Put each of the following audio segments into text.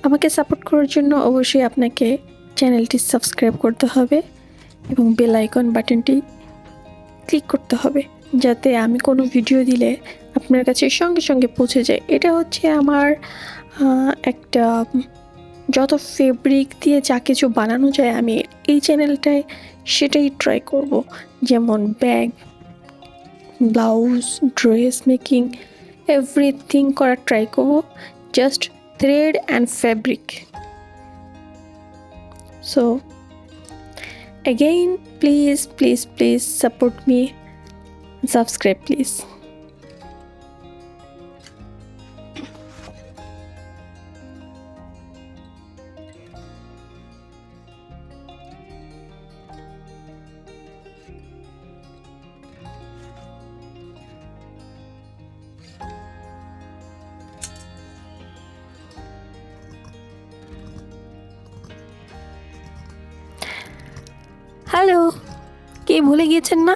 আমাকে সাপোর্ট করার জন্য অবশ্যই আপনাকে চ্যানেলটি সাবস্ক্রাইব করতে হবে এবং বেল আইকন বাটনটি ক্লিক করতে হবে, যাতে আমি কোনো ভিডিও দিলে আপনার কাছে সঙ্গে সঙ্গে পৌঁছে যায়। এটা হচ্ছে আমার একটা যত ফেব্রিক দিয়ে যা কিছু বানানো যায় আমি এই চ্যানেলটায় সেটাই ট্রাই করব, যেমন bag, blouse, dress making, everything করার ট্রাই করব, just thread and fabric. So again, please support me, subscribe please. Hello, কে ভুলে গিয়েছেন না?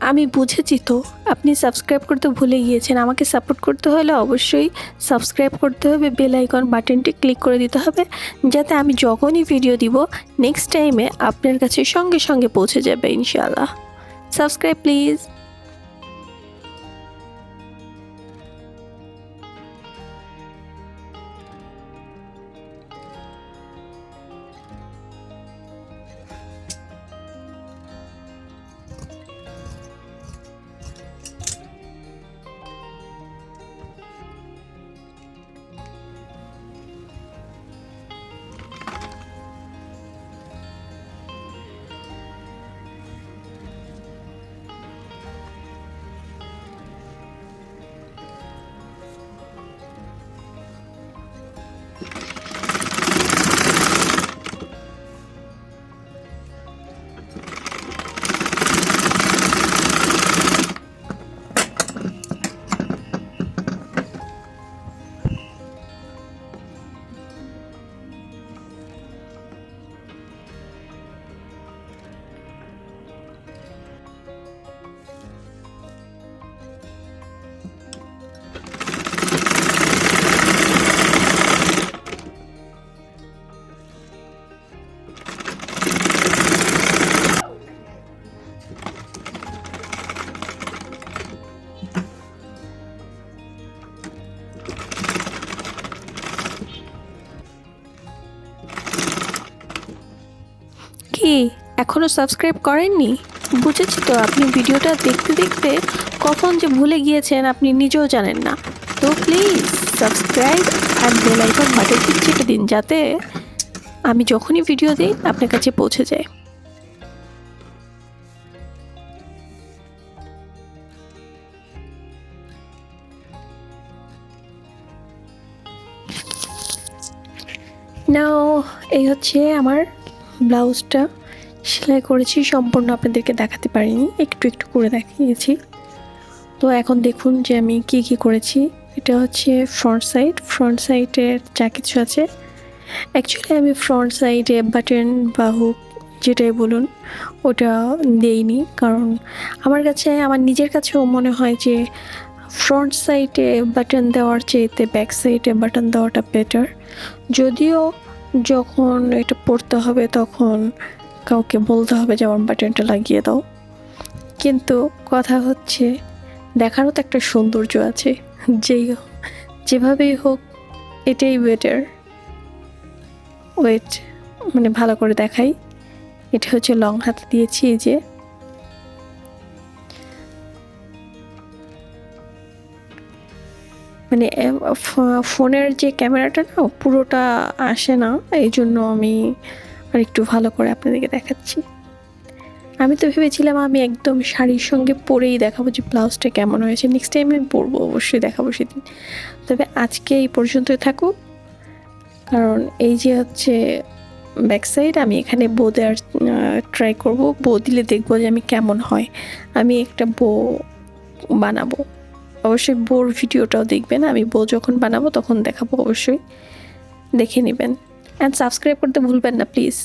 আমি বুঝেছি তো, আপনি সাবস্ক্রাইব করতে ভুলে গিয়েছেন। আমাকে সাপোর্ট করতে হলে অবশ্যই সাবস্ক্রাইব করতে হবে, বেল আইকন বাটনটি ক্লিক করে দিতে হবে, যাতে আমি যখনই ভিডিও দিব নেক্সট টাইমে আপনার কাছে সঙ্গে সঙ্গে পৌঁছে যাবে ইনশাআল্লাহ। Subscribe please. কি এখনও সাবস্ক্রাইব করেননি? বুঝেছি তো, আপনি ভিডিওটা দেখতে দেখতে কখন যে ভুলে গিয়েছেন আপনি নিজেও জানেন না। তো প্লিজ সাবস্ক্রাইব আর বেল আইকন বাটনটি চেপে দিন, যাতে আমি যখনই ভিডিও দিই আপনার কাছে পৌঁছে যায়। নাও, এই হচ্ছে আমার ব্লাউজটা সেলাই করেছি, সম্পূর্ণ আপনাদেরকে দেখাতে পারিনি, একটু একটু করে দেখিয়েছি। তো এখন দেখুন যে আমি কি কি করেছি। এটা হচ্ছে ফ্রন্ট সাইডের যা কিছু আছে। অ্যাকচুয়ালি আমি ফ্রন্ট সাইডে বাটন বা হুক যেটাই বলুন ওটা দেইনি, কারণ আমার নিজের কাছেও মনে হয় যে ফ্রন্ট সাইডে বাটন দেওয়ার চেয়েতে ব্যাক সাইডে বাটন দেওয়াটা বেটার। যদিও যখন এটা পড়তে হবে তখন কাউকে বলতে হবে যে আমার বাটনটা লাগিয়ে দাও, কিন্তু কথা হচ্ছে দেখারও তো একটা সৌন্দর্য আছে। যেভাবেই হোক এটাই বেটার। ওয়েট, মানে ভালো করে দেখাই। এটা হচ্ছে লং হাতে দিয়েছি, এই যে মানে ফোনের যে ক্যামেরাটা না পুরোটা আসে না, এই জন্য আমি আর একটু ভালো করে আপনাদেরকে দেখাচ্ছি। আমি তো ভেবেছিলাম আমি একদম শাড়ির সঙ্গে পরেই দেখাবো যে ব্লাউজটা কেমন হয়েছে, নেক্সট টাইম আমি পরবো, অবশ্যই দেখাবো সেদিন। তবে আজকে এই পর্যন্তই থাকুক, কারণ এই যে হচ্ছে ব্যাক সাইড, আমি এখানে বো দেওয়ার ট্রাই করব। বো দিলে দেখবো যে আমি কেমন হয়। আমি একটা বো বানাবো, অবশ্যই বোর ভিডিওটাও দেখবেন। আমি বো যখন বানাবো তখন দেখাবো, অবশ্যই দেখে নেবেন। অ্যান্ড সাবস্ক্রাইব করতে ভুলবেন না প্লিজ।